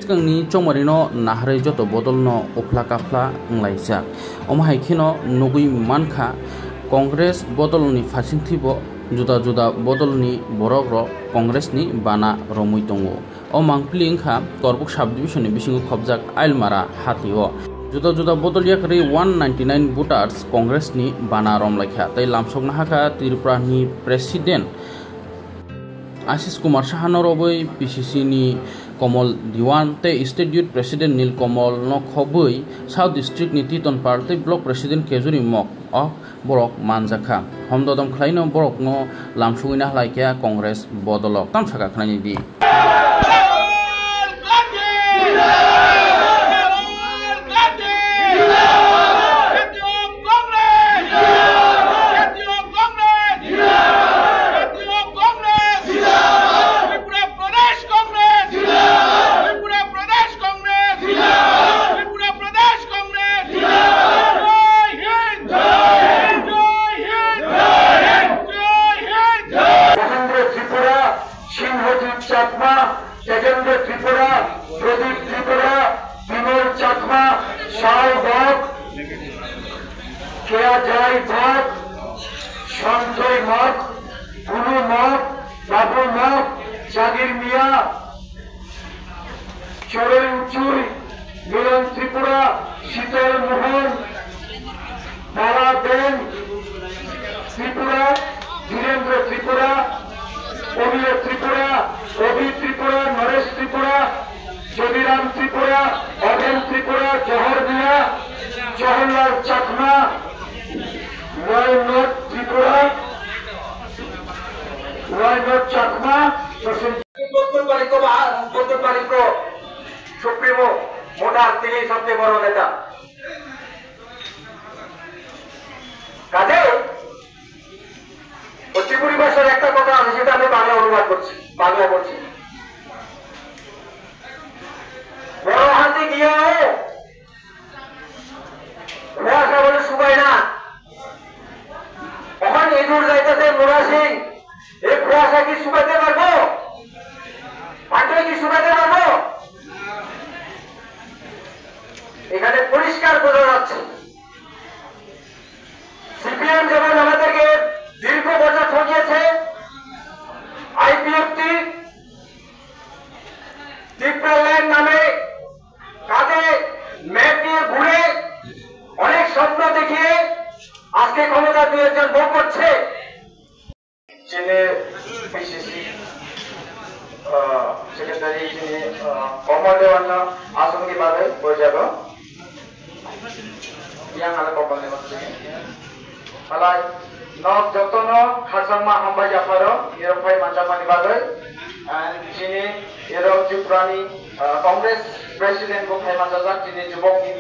kangni chongmarino nahrai joto bodolno ofla kafla nglaijak omhaikino nugui mankha Congress bodolni phasingthibo juda juda bodolni borokrok Congressni bana romui tongo o mangpili wngkha Korbuk subdivision ni bisingo khobjak Ailmara hatio juda juda bodoliak ri 199 voters Congressni bana romlaikha tei lamsokna haka Tripura ni president Ashish Kumar Sahanorobai PCC ni Komol Diwan tei State Youth President Nil Komal no khobui South District ni Titonpar tei Block President Kejuri Mok o borok manjakha homdodom khlaino borok no lamsuina halaikya Congress bodolok tamsaka khlaini di Tegendra Tripura, Pradeep Tripura, Vinod Chakma, Shao Bhog, Kea Jai Bhog, Sanjoy Mok, Punu Mok, Babu Mok, Jagir Mia, Choroi Uchui, Milan Tripura, Shital Mohan, Bala Ben Tripura, Dhirendra Tripura, Obiya Tripura, Obi Tripura, Naresh Tripura, Jodiram Tripura, Odem Tripura, Johar Mia, Jawaharlal Chakma, Why not Tripura, Why not Chakma, Supremo, Monarch, তিনি সবচেয়ে বড় নেতা কাজে ত্রিপুরী ভাষার একটা কথা আছে সেটা আমি বাংলা অনুবাদ করছি বাংলা বলছি বড় হাতে গিয়ে কুয়াশা বলে শুকায় না তখন ইঁদুর যাইতেছে মোরা সিং এই কুয়াশা কি শুকাতে পারবো পাটে কি শুকাতে পারবো এখানে পরিষ্কার বোঝা যাচ্ছে সিপিএম যেমন আমাদেরকে দীর্ঘ বছর ঠকিয়েছে আইপিএফটি টিপ্রাল্যান্ড নামে কাঁধে ম্যাপ নিয়ে ঘুরে অনেক স্বপ্ন দেখিয়ে আজকে ক্ষমতা দু একজন ভোগ করছে যিনি পিসিসি সেক্রেটারি যিনি কমল দেওয়ান আসনকে বাদে হয়ে যাব yang ala kopal ni maksudnya alai nok jotono khasangma hamba jafaro yeropai manjamani bagai jini yerok juprani Congress president ko khai manjajak jini jubok ni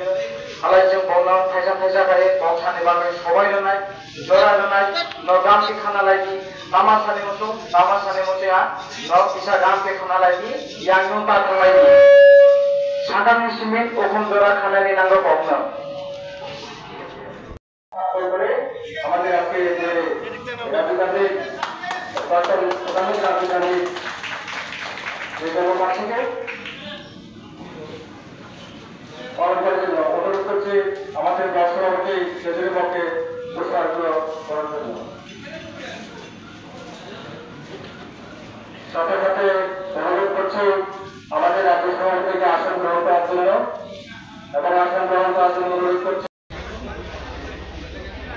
alai jeng bono thaisa thaisa kai boksani bagai sobai ronai jora ronai no gam ki khana lagi nama sane moso ya nok isa gam ke khana lagi yang nun ta khamai ni সাধারণ cement ওখান জোড়া খানা ni nanggo pokna আমাদের আজকে যে রাজধানী প্রধানমন্ত্রী রাজধানী যে কর্মকর্তাকে অনুরোধ করছি আমাদের রাষ্ট্রপতি সেজুরি পক্ষে প্রসারগুলো করার জন্য সাথে সাথে অনুরোধ করছি আমাদের রাজ্য সভাপতি থেকে আসন গ্রহণ করার জন্য এবং আসন গ্রহণ করার জন্য অনুরোধ করছি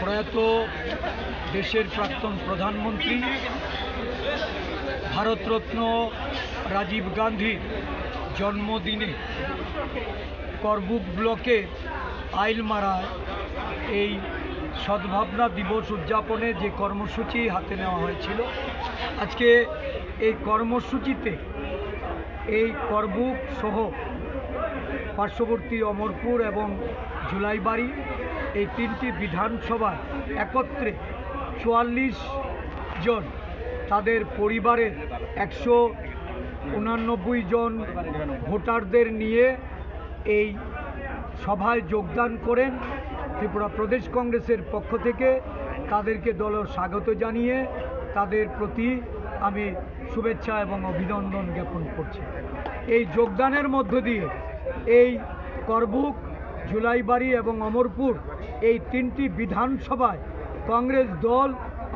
প্রয়াত দেশের প্রাক্তন প্রধানমন্ত্রী ভারতরত্ন রাজীব গান্ধীর জন্মদিনে করবুক ব্লকে আইলমারায় এই সদ্ভাবনা দিবস উদযাপনে যে কর্মসূচি হাতে নেওয়া হয়েছিল আজকে এই কর্মসূচিতে এই করবুক সহ পার্শ্ববর্তী অমরপুর এবং জুলাইবাড়ি এই তিনটি বিধানসভায় একত্রে ৪৪ জন তাদের পরিবারের ১৮৯ জন ভোটারদের নিয়ে এই সভায় যোগদান করেন। ত্রিপুরা প্রদেশ কংগ্রেসের পক্ষ থেকে তাদেরকে দল স্বাগত জানিয়ে তাদের প্রতি আমি শুভেচ্ছা এবং অভিনন্দন জ্ঞাপন করছি। এই যোগদানের মধ্য দিয়ে এই করবুক, জুলাইবাড়ি এবং অমরপুর এই 3টি বিধানসভায় কংগ্রেস দল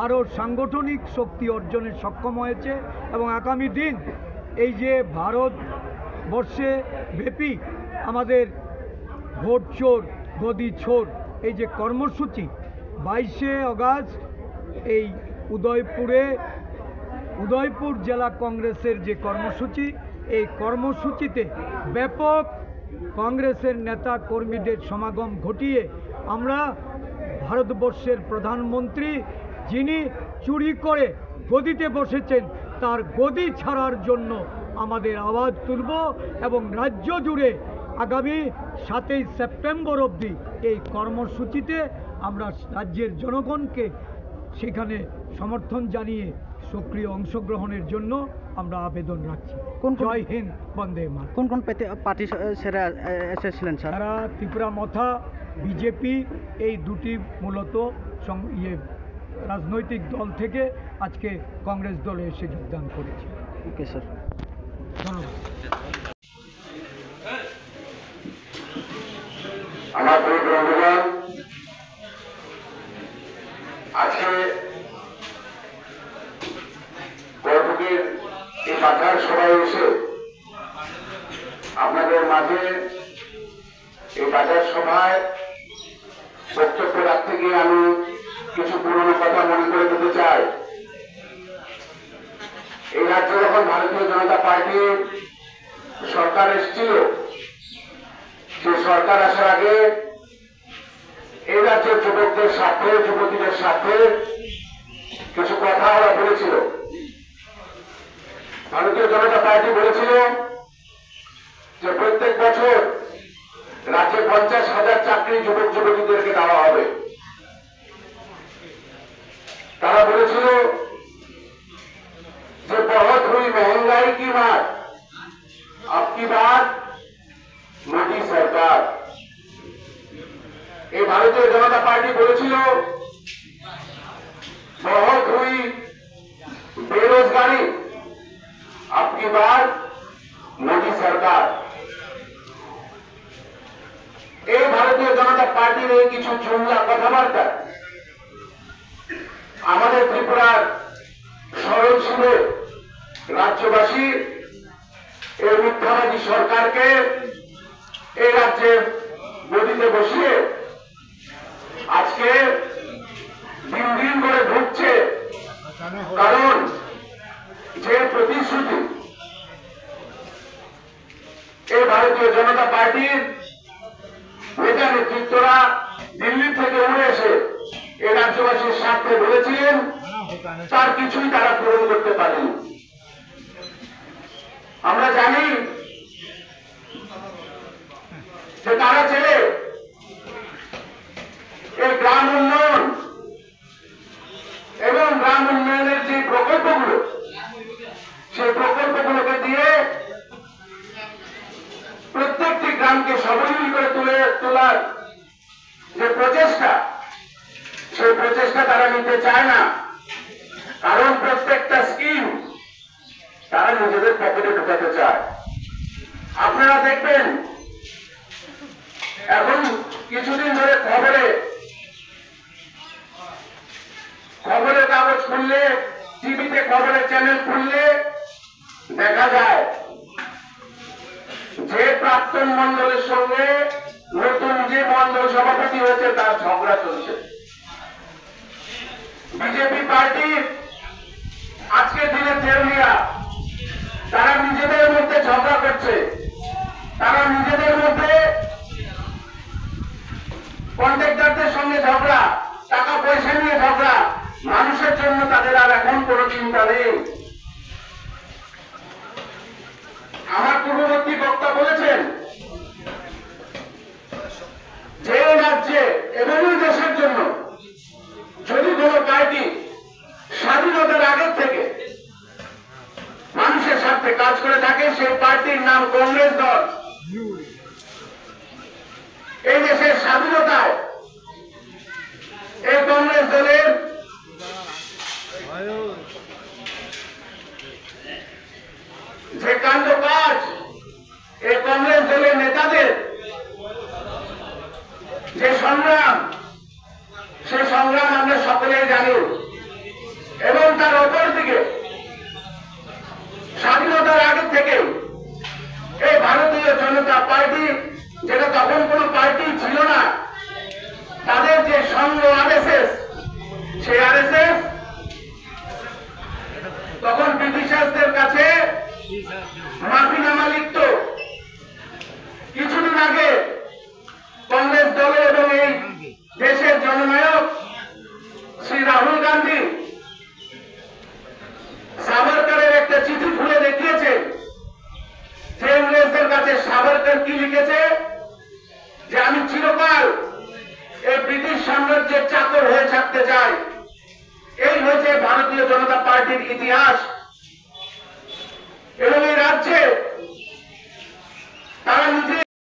আরও সাংগঠনিক শক্তি অর্জনে সক্ষম হয়েছে এবং আগামী দিন এই যে ভারতবর্ষে ব্যাপী আমাদের ভোট চোর গদি ছোর এই যে কর্মসূচি 22শে আগস্ট এই উদয়পুর জেলা কংগ্রেসের যে কর্মসূচি, এই কর্মসূচিতে ব্যাপক কংগ্রেসের নেতা কর্মীদের সমাগম ঘটিয়ে আমরা ভারতবর্ষের প্রধানমন্ত্রী যিনি চুরি করে গদিতে বসেছেন তার গদি ছাড়ার জন্য আমাদের আওয়াজ তুলব এবং রাজ্য জুড়ে আগামী 7ই সেপ্টেম্বর অবধি এই কর্মসূচিতে আমরা রাজ্যের জনগণকে সেখানে সমর্থন জানিয়ে সক্রিয় অংশগ্রহণের জন্য আমরা আবেদন রাখছি। জয় হিন্দ, বন্দে মাতরম। কোন কোন পার্টি সেরা এসেছিলেন স্যার? তারা ত্রিপুরা মথা, বিজেপি এই দুটি মূলত রাজনৈতিক দল থেকে আজকে কংগ্রেস দলে এসে যোগদান করেছে। ওকে স্যার, ধন্যবাদ। আমার প্রিয় বন্ধুগণ, আজকে করবুকের এই বাজার সভায় এসে আপনাদের মাঝে এই বাজার সভায় বক্তব্য রাখতে গিয়ে আমি কিছু পুরনো কথা মনে করে দিতে চাই। এই রাজ্যে যখন ভারতীয় জনতা পার্টির সরকার এসেছিল, সেই সরকার আসার আগে এই রাজ্যের যুবকদের সাথে, যুবতীদের সাথে কিছু কথা ওরা বলেছিল। ভারতীয় জনতা পার্টি বলেছিল যে প্রত্যেক বছর রাজ্যে 50,000 চাকরি যুবক যুবতীদেরকে দেওয়া হবে। তারা বলেছিল যে बहुत हुई महंगाई की मार, अब की बात मोदी सरकार। এই ভারতীয় জনতা পার্টি বলেছিল बहुत हुई बेरोजगारी, अब की बात मोदी सरकार। এই ভারতীয় জনতা পার্টির এই কিছু জুমলা কথাবার্তা আমাদের ত্রিপুরার সরল সুরে রাজ্যবাসী এই মিথ্যাবাদী সরকারকে এই রাজ্যে গদিতে বসিয়ে আজকে দিন দিন করে ঢুকছে। কারণ যে প্রতিশ্রুতি এই ভারতীয় জনতা পার্টির নেতা নেতৃত্বরা দিল্লি থেকে উড়ে এসে এই রাজ্যবাসীর স্বার্থে বলেছিলেন, তার কিছুই তারা পূরণ করতে পারেনি। আমরা জানি যে তারা ছেলে এই গ্রাম উন্নয়ন এবং গ্রাম উন্নয়নের যে প্রকল্পগুলো, সেই প্রকল্পগুলোকে দিয়ে প্রত্যেকটি গ্রামকে সবলীল করে তোলার যে প্রচেষ্টা, সেই প্রচেষ্টা তারা নিতে চায় না। কারণ প্রত্যেকটা স্কিম তারা নিজেদের পকেটে ঢুকাতে চায়। আপনারা দেখবেন এখন কিছুদিন ধরে খবরের কাগজ খুললে, টিভিতে খবরের চ্যানেল খুললে দেখা যায় যে প্রাক্তন মন্ডলের সঙ্গে নতুন যে মন্ডল সভাপতি হয়েছে তার ঝগড়া চলছে। বিজেপি পার্টির আজকে দিনের দেউলিয়া তারা নিজেদের মধ্যে ঝগড়া করছে, তারা নিজেদের মধ্যে কন্ট্রাক্টরদের সঙ্গে ঝগড়া, টাকা পয়সা নিয়ে ঝগড়া। মানুষের জন্য তাদের আর এখন কোনো চিন্তা নেই। আমার পূর্ববর্তী বক্তা বলেছেন যে রাজ্যে এবং দেশের জন্য যদি কোন পার্টি স্বাধীনতার আগের থেকে মানুষের স্বার্থে কাজ করে থাকে, সেই পার্টির নাম কংগ্রেস দল। এই দেশের স্বাধীনতায় এই কংগ্রেস দলের পার্টি, যেটা তখন কোনো পার্টি ছিল না, তাদের যে সংঘ আরএসএস, সেই আরএসএস তখন ব্রিটিশারদের কাছে মাফিনামা লিখত। কিছুদিন আগে কংগ্রেস দলে এবং এই দেশের জননায়ক শ্রী রাহুল গান্ধী সাভারকারের একটা চিঠি খুলে দেখিয়েছে, যে ইংরেজদের কাছে সাভারকার কি লিখেছে, যে আমি চিরকাল এই ব্রিটিশ সাম্রাজ্যের চাকর হয়ে থাকতে চাই। এই হয়েছে ভারতীয় জনতা পার্টির ইতিহাস। এবং এই রাজ্যে